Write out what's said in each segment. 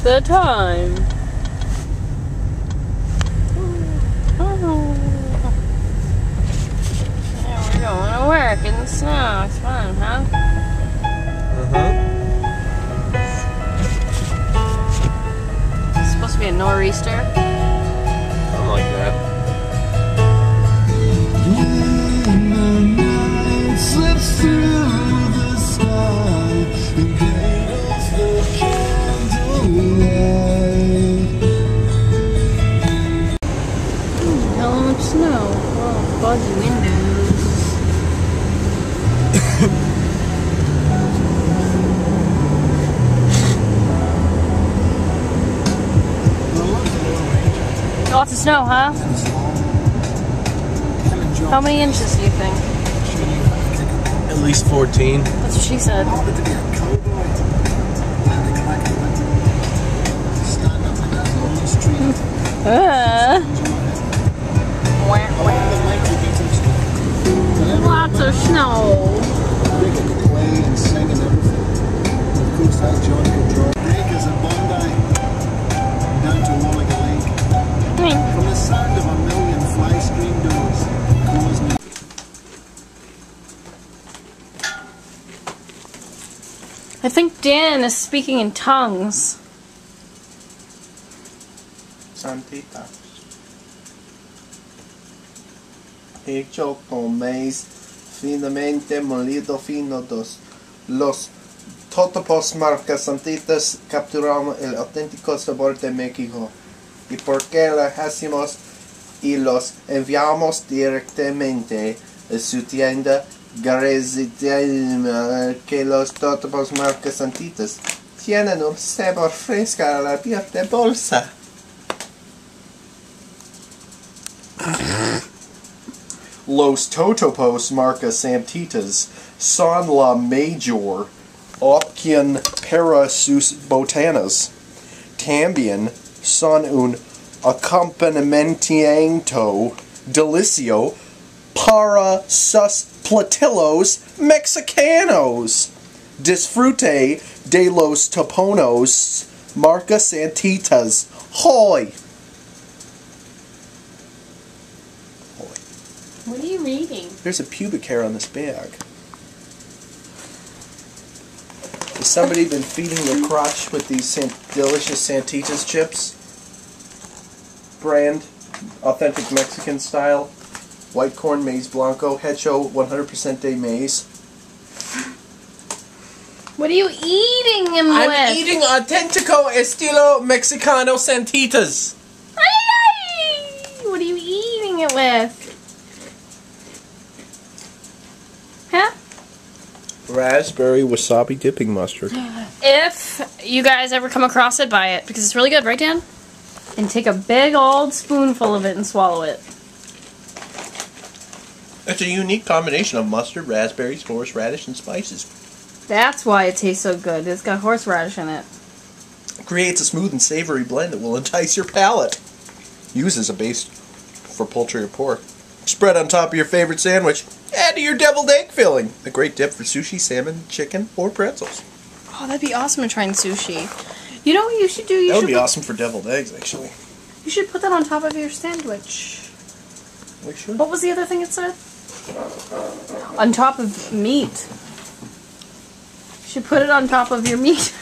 the time. Yeah, we're going to work in the snow. It's fun, huh? It's supposed to be a nor'easter. Something like that. When the night slips through the sky and cradles the candlelight. How much snow? Oh, fuzzy windows. Lots of snow, huh? How many inches do you think? At least 14. That's what she said. Lots of snow. From the sound of a million fly screen doors. I think Dan is speaking in tongues. Santita. Hecho con maíz finamente molido fino dos. Los totopos marca Santitas capturaron el auténtico sabor de México. ¿Y por qué lo hacemos y los enviamos directamente a su tienda? Gracias que los totopos marca Santitas tienen un sabor fresco a la piel de bolsa. Los totopos marca Santitas son la mayor opción para sus botanas. También son un acompañamiento delicioso para sus platillos mexicanos. Disfrute de los toponos marca Santitas. Hoy! What are you reading? There's a pubic hair on this bag. Has somebody been feeding the crotch with these delicious Santitas chips? Brand, authentic Mexican style, white corn maize blanco, hecho 100% de maize. What are you eating him I'm with? eating auténtico estilo mexicano Santitas. Ay! What are you eating it with? Huh? Raspberry wasabi dipping mustard. If you guys ever come across it, buy it. Because it's really good, right, Dan? And take a big old spoonful of it and swallow it. It's a unique combination of mustard, raspberries, horseradish, and spices. That's why it tastes so good. It's got horseradish in it. Creates a smooth and savory blend that will entice your palate. Use as a base for poultry or pork. Spread on top of your favorite sandwich. Add to your deviled egg filling. A great dip for sushi, salmon, chicken, or pretzels. Oh, that'd be awesome to try in sushi. You know what you should do? That would be awesome for deviled eggs, actually. You should put that on top of your sandwich. We should. What was the other thing it said? On top of meat. You should put it on top of your meat.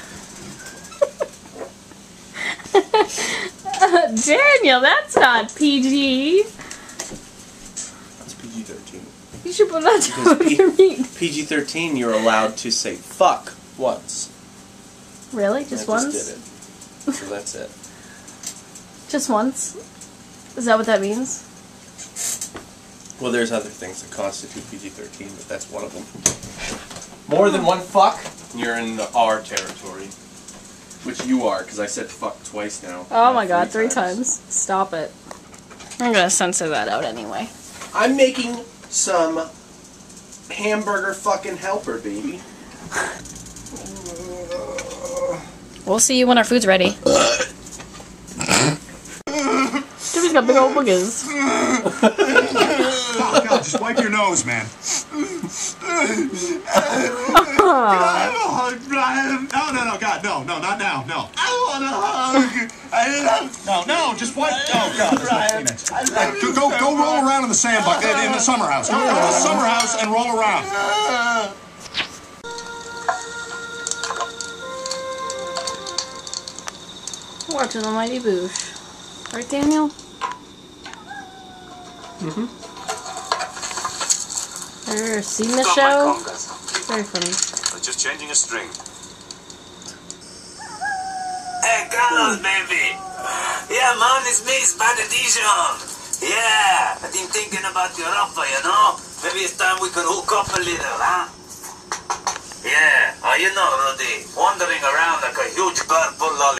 Daniel, that's not PG. It's PG-13. You should put it on top of your meat. PG-13, you're allowed to say fuck once. Really? Just once? Just did it. So that's it. Just once? Is that what that means? Well, there's other things that constitute PG-13, but that's one of them. More than one fuck, you're in the R territory. Which you are, because I said fuck twice now. Oh my god, 3 times. Stop it. I'm gonna censor that out anyway. I'm making some hamburger fucking helper, baby. We'll see you when our food's ready. Jimmy's got big old boogers. Just wipe your nose, man. No, God, no, not now, no. I want a hug. No, just wipe. Oh, God, that's go roll around in the sandbox, in the summer house. Go to the summer house and roll around. Watching the Mighty Boosh. Right, Daniel? Ever seen the show? Very funny. Just changing a string. Hey, Carlos, baby. Yeah, man, it's me, Spanish Dijon. Yeah, I've been thinking about your offer, you know? Maybe it's time we can hook up a little, huh? Yeah, you know, Rudy, wandering around like a huge purple lolly.